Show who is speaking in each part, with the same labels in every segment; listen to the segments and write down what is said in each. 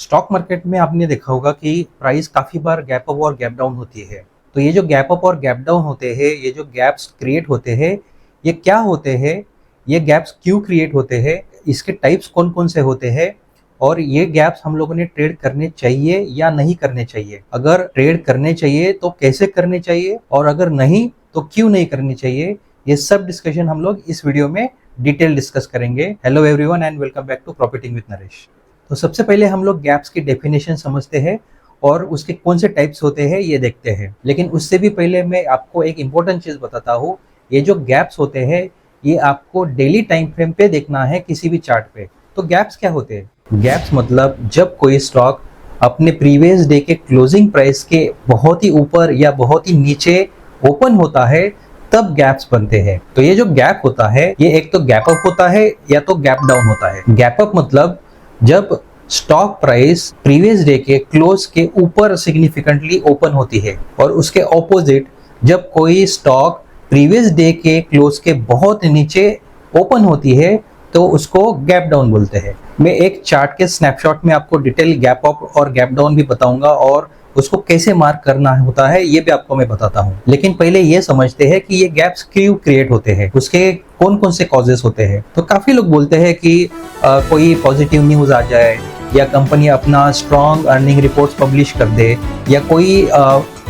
Speaker 1: Stock market में आपने देखा होगा कि प्राइस काफी बार गैप अप और गैप डाउन होती है। तो ये जो गैप अप और गैप डाउन होते हैं, ये जो गैप्स क्रिएट होते हैं, ये क्या होते हैं, ये गैप्स क्यों क्रिएट होते हैं, इसके टाइप्स कौन कौन से होते हैं और ये गैप्स हम लोगों ने ट्रेड करने चाहिए या नहीं करने चाहिए। अगर ट्रेड करने चाहिए तो कैसे करने चाहिए और अगर नहीं तो क्यों नहीं करनी चाहिए, ये सब डिस्कशन हम लोग इस वीडियो में डिटेल डिस्कस करेंगे। Hello everyone and welcome back to profiting with Naresh. तो सबसे पहले हम लोग गैप्स की डेफिनेशन समझते हैं और उसके कौन से टाइप्स होते हैं ये देखते हैं। लेकिन उससे भी पहले मैं आपको एक इम्पोर्टेंट चीज़ बताता हूँ। ये जो गैप्स होते हैं ये आपको डेली टाइम फ्रेम पे देखना है किसी भी चार्ट पे। तो गैप्स क्या होते हैं? गैप्स मतलब जब कोई स्टॉक अपने प्रीवियस डे के क्लोजिंग प्राइस के बहुत ही ऊपर या बहुत ही नीचे ओपन होता है तब गैप्स बनते हैं। तो ये जो गैप होता है ये एक तो गैप अप होता है या तो गैप डाउन होता है। गैप अप मतलब जब स्टॉक प्राइस प्रीवियस डे के क्लोज के ऊपर सिग्निफिकेंटली ओपन होती है और उसके ऑपोजिट जब कोई स्टॉक प्रीवियस डे के क्लोज के बहुत नीचे ओपन होती है तो उसको गैप डाउन बोलते हैं। मैं एक चार्ट के स्नैपशॉट में आपको डिटेल गैप अप और गैप डाउन भी बताऊंगा और उसको कैसे मार्क करना होता है ये भी आपको मैं बताता हूँ। लेकिन पहले ये समझते हैं कि ये गैप्स क्यों क्रिएट होते हैं, उसके कौन कौन से कॉजेस होते हैं। तो काफी लोग बोलते हैं कि कोई पॉजिटिव न्यूज आ जाए या कंपनी अपना स्ट्रॉन्ग अर्निंग रिपोर्ट्स पब्लिश कर दे या कोई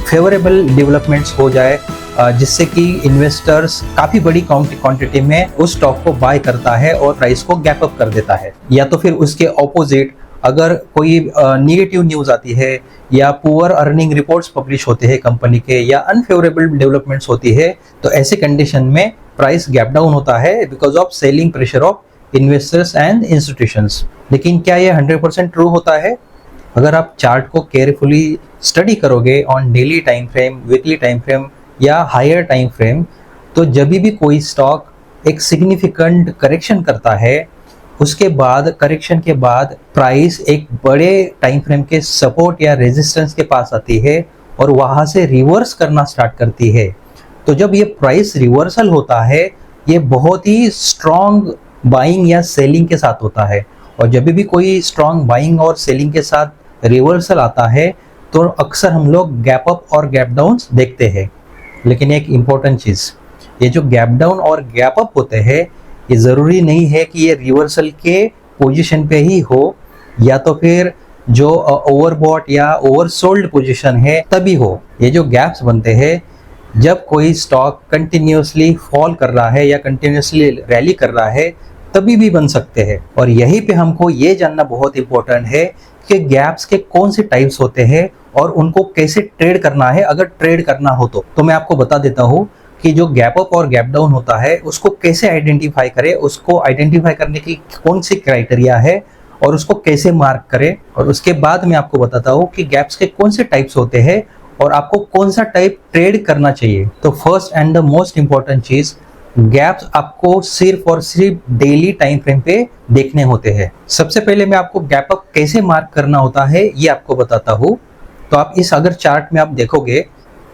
Speaker 1: फेवरेबल डेवलपमेंट्स हो जाए जिससे कि इन्वेस्टर्स काफी बड़ी क्वांटिटी में उस स्टॉक को बाय करता है और प्राइस को गैप अप कर देता है। या तो फिर उसके ऑपोजिट अगर कोई नेगेटिव न्यूज आती है या पुअर अर्निंग रिपोर्ट्स पब्लिश होते हैं कंपनी के या अनफेवरेबल डेवलपमेंट्स होती है तो ऐसे कंडीशन में प्राइस गैप डाउन होता है because of selling pressure of investors and institutions. लेकिन क्या ये 100% ट्रू होता है? अगर आप चार्ट को केयरफुली स्टडी करोगे on daily time frame, weekly time frame या हायर टाइम फ्रेम, तो जब भी कोई स्टॉक एक सिग्निफिकेंट करेक्शन करता है उसके बाद करेक्शन के बाद प्राइस एक बड़े टाइम फ्रेम के सपोर्ट या रेजिस्टेंस के पास आती है और वहां से रिवर्स करना स्टार्ट करती है। तो जब ये प्राइस रिवर्सल होता है ये बहुत ही स्ट्रॉन्ग बाइंग या सेलिंग के साथ होता है और जब भी कोई स्ट्रॉन्ग बाइंग और सेलिंग के साथ रिवर्सल आता है तो अक्सर हम लोग गैप अप और गैप डाउन देखते हैं। लेकिन एक इम्पोर्टेंट चीज़, ये जो गैप डाउन और गैप अप होते हैं ये ज़रूरी नहीं है कि ये रिवर्सल के पोजीशन पे ही हो या तो फिर जो ओवरबॉट या ओवरसोल्ड पोजीशन है तभी हो। ये जो गैप्स बनते हैं जब कोई स्टॉक कंटिन्यूसली फॉल कर रहा है या कंटिन्यूसली रैली कर रहा है तभी भी बन सकते हैं। और यहीं पे हमको ये जानना बहुत इंपॉर्टेंट है कि गैप्स के कौन से टाइप्स होते हैं और उनको कैसे ट्रेड करना है अगर ट्रेड करना हो तो मैं आपको बता देता हूँ कि जो गैप अप और गैप डाउन होता है उसको कैसे आइडेंटिफाई करें, उसको आइडेंटिफाई करने की कौन सी क्राइटेरिया है और उसको कैसे मार्क करें। और उसके बाद मैं आपको बताता हूँ कि गैप्स के कौन से टाइप्स होते हैं और आपको कौन सा टाइप ट्रेड करना चाहिए। तो first and the most important चीज, गैप्स आपको सिर्फ और सिर्फ डेली टाइम फ्रेम पे देखने होते हैं। सबसे पहले मैं आपको गैप अप कैसे मार्क करना होता है ये आपको बताता हूँ। तो आप इस अगर चार्ट में आप देखोगे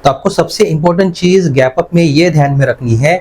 Speaker 1: तो आपको सबसे इंपॉर्टेंट चीज गैप अप में ये ध्यान में रखनी है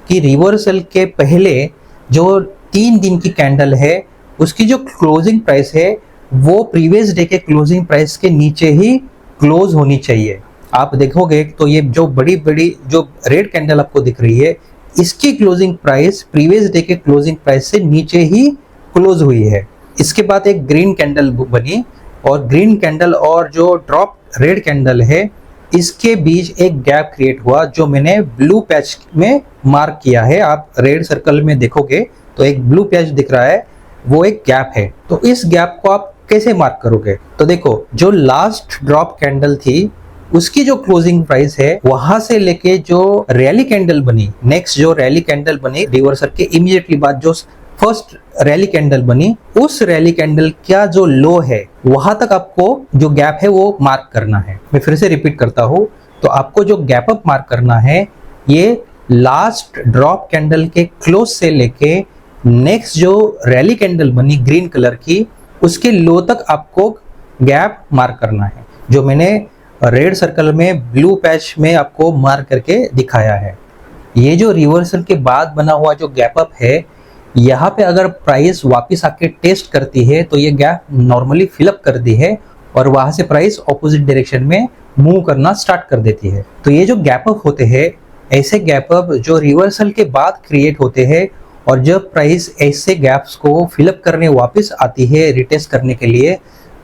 Speaker 1: कि रिवर्सल के पहले जो 3 दिन की कैंडल है उसकी जो क्लोजिंग प्राइस है वो प्रीवियस डे के क्लोजिंग प्राइस के नीचे ही क्लोज होनी चाहिए। आप देखोगे तो ये जो बड़ी बड़ी जो रेड कैंडल आपको दिख रही है इसकी क्लोजिंग प्राइस प्रीवियस डे के क्लोजिंग प्राइस से नीचे ही क्लोज हुई है। इसके बाद एक ग्रीन कैंडल बनी और ग्रीन कैंडल और जो ड्रॉप रेड कैंडल है इसके बीच एक गैप क्रिएट हुआ जो मैंने ब्लू पैच में मार्क किया है। आप रेड सर्कल में देखोगे तो एक ब्लू पैच दिख रहा है, वो एक गैप है। तो इस गैप को आप कैसे मार्क करोगे? तो देखो जो लास्ट ड्रॉप कैंडल थी उसकी जो क्लोजिंग प्राइस है वहां से लेके जो रैली कैंडल बनी, नेक्स्ट जो रैली कैंडल बनी रिवर्सल के इमीडिएटली बाद जो फर्स्ट रैली कैंडल बनी, उस रैली कैंडल का जो लो है वहां तक आपको जो गैप है वो मार्क करना है। मैं फिर से रिपीट करता हूं, तो आपको जो गैप अप मार्क करना है ये लास्ट ड्रॉप कैंडल के क्लोज से लेके नेक्स्ट जो रैली कैंडल बनी ग्रीन कलर की उसके लो तक आपको गैप मार्क करना है, जो मैंने रेड सर्कल में ब्लू पैच में आपको मार्क करके दिखाया है। ये जो रिवर्सल के बाद बना हुआ जो गैप अप है यहाँ पे अगर प्राइस वापस आके टेस्ट करती है तो ये गैप नॉर्मली फिलअप कर दी है और वहां से प्राइस ऑपोजिट डायरेक्शन में मूव करना स्टार्ट कर देती है। तो ये जो गैप अप होते हैं, ऐसे गैप अप जो रिवर्सल के बाद क्रिएट होते हैं और जब प्राइस ऐसे गैप्स को फिलअप करने वापस आती है रिटेस्ट करने के लिए,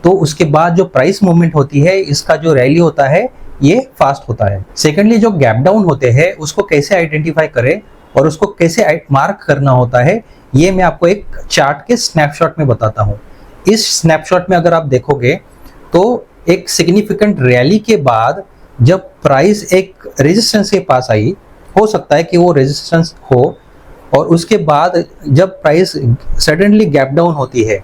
Speaker 1: तो उसके बाद जो प्राइस मूवमेंट होती है, इसका जो रैली होता है ये फास्ट होता है। सेकेंडली, जो गैप डाउन होते हैं उसको कैसे आइडेंटिफाई करें और उसको कैसे मार्क करना होता है, ये मैं आपको एक चार्ट के स्नैपशॉट में बताता हूँ। इस स्नैपशॉट में अगर आप देखोगे तो एक सिग्निफिकेंट रैली के बाद जब प्राइस एक रेजिस्टेंस के पास आई, हो सकता है कि वो रेजिस्टेंस हो, और उसके बाद जब प्राइस सडनली गैप डाउन होती है,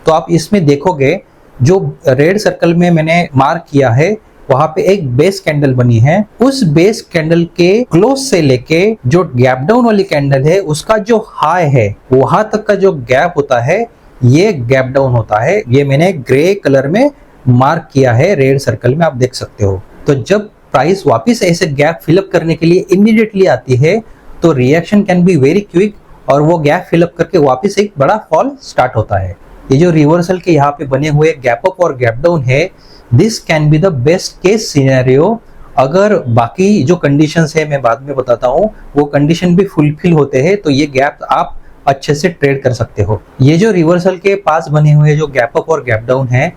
Speaker 1: तो आप इसमें देखोगे जो रेड सर्कल में मैंने मार्क किया है वहां पे एक बेस कैंडल बनी है। उस बेस कैंडल के क्लोज से लेके जो गैप डाउन वाली कैंडल है उसका जो हाई है वहां तक का जो गैप होता है ये गैप डाउन होता है। ये मैंने ग्रे कलर में मार्क किया है रेड सर्कल में, आप देख सकते हो। तो जब प्राइस वापस ऐसे गैप फिलअप करने के लिए इमीडिएटली आती है तो reaction can be very quick और वो गैप फिलअप करके वापस एक बड़ा फॉल स्टार्ट होता है। ये जो रिवर्सल के यहाँ पे बने हुए गैप अप और गैप डाउन है, this can be the best case scenario. अगर बाकी जो कंडीशंस है मैं बाद में बताता हूँ, वो कंडीशन भी फुलफिल होते हैं तो ये गैप आप अच्छे से ट्रेड कर सकते हो। ये जो रिवर्सल के पास बने हुए जो गैप अप और गैप डाउन है,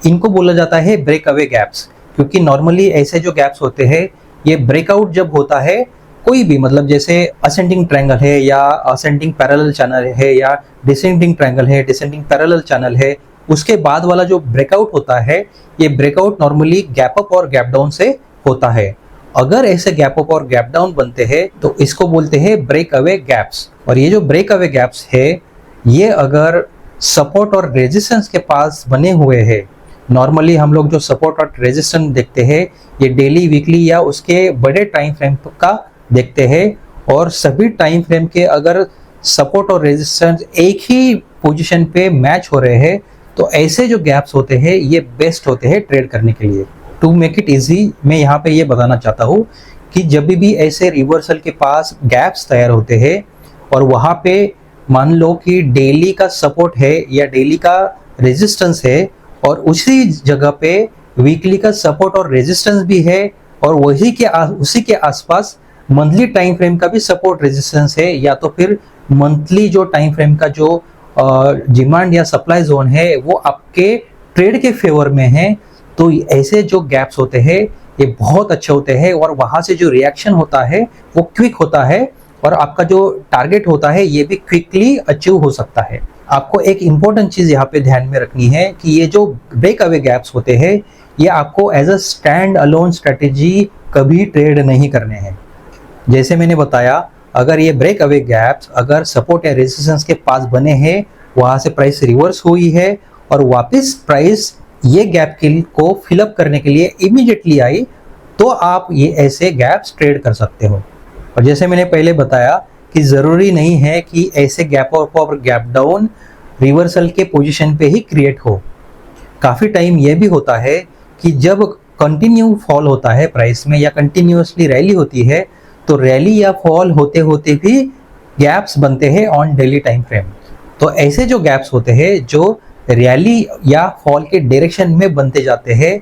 Speaker 1: इनको बोला जाता है ब्रेक अवे गैप्स, क्योंकि नॉर्मली ऐसे जो गैप्स होते हैं ये ब्रेकआउट जब होता है, कोई भी मतलब जैसे असेंडिंग ट्रायंगल है या असेंडिंग पैरेलल चैनल है या डिसेंडिंग ट्रायंगल है, डिसेंडिंग पैरेलल चैनल है, उसके बाद वाला जो ब्रेकआउट होता है ये ब्रेकआउट नॉर्मली गैप अप और गैप डाउन से होता है। अगर ऐसे गैप अप और गैप डाउन बनते हैं तो इसको बोलते हैं ब्रेक अवे गैप्स। और ये जो ब्रेक अवे गैप्स है ये अगर सपोर्ट और रेजिस्टेंस के पास बने हुए हैं, नॉर्मली हम लोग जो सपोर्ट और रेजिस्टेंस देखते हैं ये डेली, वीकली या उसके बड़े टाइम फ्रेम का देखते हैं, और सभी टाइम फ्रेम के अगर सपोर्ट और रेजिस्टेंस एक ही पोजीशन पे मैच हो रहे हैं तो ऐसे जो गैप्स होते हैं ये बेस्ट होते हैं ट्रेड करने के लिए। टू मेक इट इजी, मैं यहाँ पे ये बताना चाहता हूँ कि जब भी ऐसे रिवर्सल के पास गैप्स तैयार होते हैं और वहाँ पे मान लो कि डेली का सपोर्ट है या डेली का रेजिस्टेंस है और उसी जगह पे वीकली का सपोर्ट और रेजिस्टेंस भी है और उसी के आसपास मंथली टाइम फ्रेम का भी सपोर्ट रेजिस्टेंस है, या तो फिर मंथली जो टाइम फ्रेम का जो डिमांड या सप्लाई जोन है वो आपके ट्रेड के फेवर में है, तो ऐसे जो गैप्स होते हैं ये बहुत अच्छे होते हैं और वहां से जो रिएक्शन होता है वो क्विक होता है और आपका जो टारगेट होता है ये भी क्विकली अचीव हो सकता है। आपको एक इंपॉर्टेंट चीज यहाँ पे ध्यान में रखनी है कि ये जो ब्रेक अवे गैप्स होते हैं ये आपको as a stand alone strategy कभी ट्रेड नहीं करने हैं। जैसे मैंने बताया, अगर ये ब्रेक अवे गैप्स अगर सपोर्ट या रेजिस्टेंस के पास बने हैं, वहां से प्राइस रिवर्स हुई है और वापस प्राइस ये गैप को फिलअप करने के लिए इमीडिएटली आई, तो आप ये ऐसे गैप्स ट्रेड कर सकते हो। और जैसे मैंने पहले बताया कि ज़रूरी नहीं है कि ऐसे गैप अप और गैप डाउन रिवर्सल के पोजीशन पे ही क्रिएट हो। काफ़ी टाइम ये भी होता है कि जब कंटिन्यू फॉल होता है प्राइस में या कंटिन्यूसली रैली होती है तो रैली या फॉल होते होते भी गैप्स बनते हैं ऑन डेली टाइम फ्रेम। तो ऐसे जो गैप्स होते हैं जो रैली या फॉल के डायरेक्शन में बनते जाते हैं,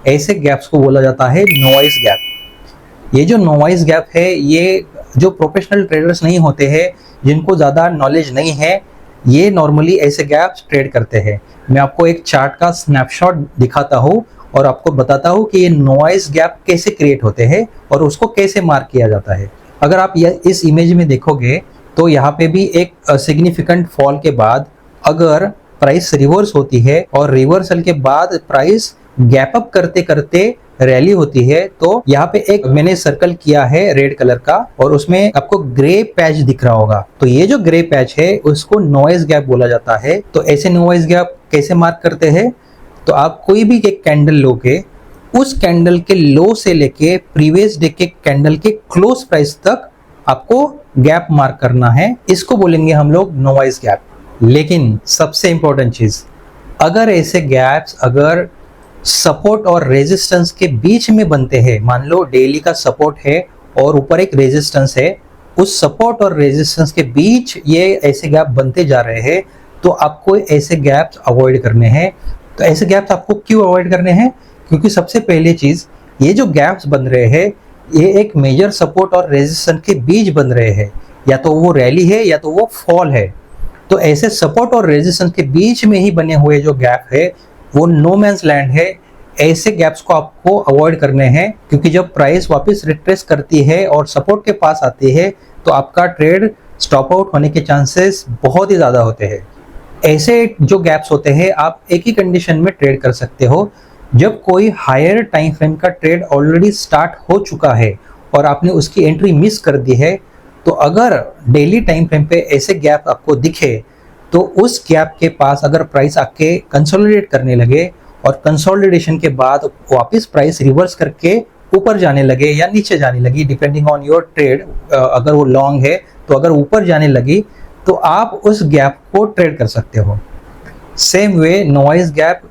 Speaker 1: ऐसे गैप्स को बोला जाता है नॉइज गैप। ये जो नॉइज गैप है ये जो प्रोफेशनल ट्रेडर्स नहीं होते हैं, जिनको ज़्यादा नॉलेज नहीं है, ये नॉर्मली ऐसे गैप्स ट्रेड करते हैं। मैं आपको एक चार्ट का स्नैपशॉट दिखाता हूँ और आपको बताता हूँ कि ये नॉइज गैप कैसे क्रिएट होते हैं और उसको कैसे मार्क किया जाता है। अगर आप इस इमेज में देखोगे तो यहाँ पे भी एक सिग्निफिकेंट फॉल के बाद अगर प्राइस रिवर्स होती है और रिवर्सल के बाद प्राइस गैप अप करते करते रैली होती है, तो यहाँ पे एक मैंने सर्कल किया है रेड कलर का और उसमें आपको ग्रे पैच दिख रहा होगा। तो ये जो ग्रे पैच है उसको नॉइज गैप बोला जाता है। तो ऐसे नॉइज गैप कैसे मार्क करते हैं, तो आप कोई भी एक कैंडल लोगे, उस कैंडल के लो से लेके प्रीवियस डे के कैंडल के क्लोज प्राइस तक आपको गैप मार्क करना है। इसको बोलेंगे हम लोग नॉइज गैप। लेकिन सबसे इंपॉर्टेंट चीज, अगर ऐसे गैप्स अगर सपोर्ट और रेजिस्टेंस के बीच में बनते हैं, मान लो डेली का सपोर्ट है और ऊपर एक रेजिस्टेंस है, उस सपोर्ट और रेजिस्टेंस के बीच ये ऐसे गैप बनते जा रहे हैं, तो आपको ऐसे गैप्स अवॉइड करने हैं। तो ऐसे गैप्स आपको क्यों अवॉइड करने हैं? क्योंकि सबसे पहली चीज, ये जो गैप्स बन रहे हैं ये एक मेजर सपोर्ट और रेजिस्टेंस के बीच बन रहे हैं, या तो वो रैली है या तो वो फॉल है। तो ऐसे सपोर्ट और रेजिस्टेंस के बीच में ही बने हुए जो गैप है वो नो मैंस लैंड है। ऐसे गैप्स को आपको अवॉइड करने हैं, क्योंकि जब प्राइस वापस रिट्रेस करती है और सपोर्ट के पास आती है तो आपका ट्रेड स्टॉप आउट होने के चांसेस बहुत ही ज़्यादा होते हैं। ऐसे जो गैप्स होते हैं आप एक ही कंडीशन में ट्रेड कर सकते हो, जब कोई हायर टाइम फ्रेम का ट्रेड ऑलरेडी स्टार्ट हो चुका है और आपने उसकी एंट्री मिस कर दी है। तो अगर डेली टाइम फ्रेम पे ऐसे गैप आपको दिखे तो उस गैप के पास अगर प्राइस आके कंसोलिडेट करने लगे और कंसोलिडेशन के बाद वापस प्राइस रिवर्स करके ऊपर जाने लगे या नीचे जाने लगी, डिपेंडिंग ऑन योर ट्रेड, अगर वो लॉन्ग है तो अगर ऊपर जाने लगी तो आप उस गैप को ट्रेड कर सकते हो। Same way noise gap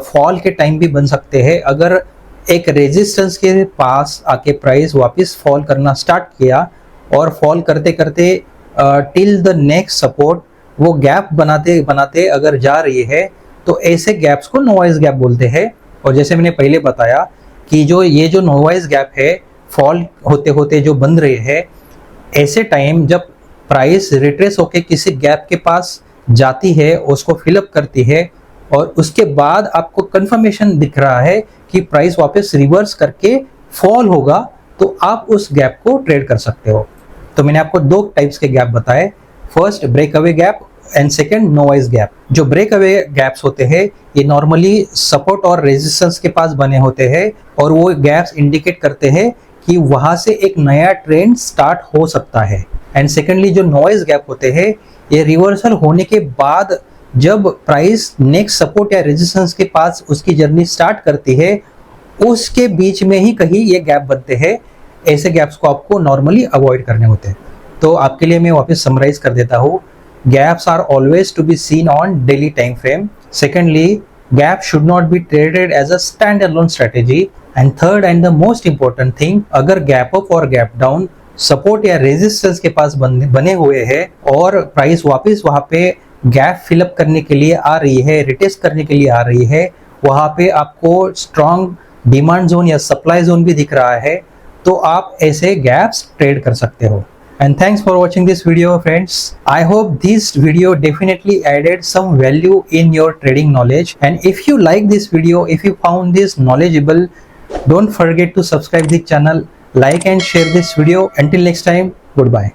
Speaker 1: fall के टाइम भी बन सकते हैं। अगर एक रेजिस्टेंस के पास आके प्राइस वापस फॉल करना स्टार्ट किया और फॉल करते करते टिल द नेक्स्ट सपोर्ट वो गैप बनाते बनाते अगर जा रही है तो ऐसे गैप्स को नॉइज गैप बोलते हैं। और जैसे मैंने पहले बताया कि ये जो नॉइज गैप है फॉल होते होते जो बन रहे हैं, ऐसे टाइम जब प्राइस रिट्रेस होके किसी गैप के पास जाती है, उसको फिलअप करती है और उसके बाद आपको कंफर्मेशन दिख रहा है कि प्राइस वापस रिवर्स करके फॉल होगा, तो आप उस गैप को ट्रेड कर सकते हो। तो मैंने आपको दो टाइप्स के गैप बताए, first break away gap and second noise gap. जो ब्रेक अवे गैप्स होते हैं ये नॉर्मली सपोर्ट और रेजिस्टेंस के पास बने होते हैं और वो गैप्स इंडिकेट करते हैं कि वहां से एक नया ट्रेंड स्टार्ट हो सकता है। एंड सेकेंडली जो नॉइज गैप होते हैं ये रिवर्सल होने के बाद जब प्राइस नेक्स्ट सपोर्ट या रेजिस्टेंस के पास उसकी जर्नी स्टार्ट करती है, उसके बीच में ही कहीं ये गैप बनते हैं। ऐसे गैप्स को आपको नॉर्मली अवॉइड करने होते हैं। तो आपके लिए मैं वापस समराइज कर देता हूँ। Gaps are always to be seen on daily time frame. Secondly, gap should not be traded as a standalone strategy. And third and the most important thing, अगर gap up और gap down सपोर्ट या resistance के पास बने हुए हैं और price वापस वहां पे गैप फिलअप करने के लिए आ रही है, रिटेस्ट करने के लिए आ रही है, वहां पे आपको स्ट्रॉन्ग डिमांड जोन या सप्लाई जोन भी दिख रहा है, तो आप ऐसे गैप्स ट्रेड कर सकते हो। And thanks for watching this video, friends. I hope this video definitely added some value in your trading knowledge. And if you like this video, if you found this knowledgeable, don't forget to subscribe the channel, like and share this video. Until next time, goodbye.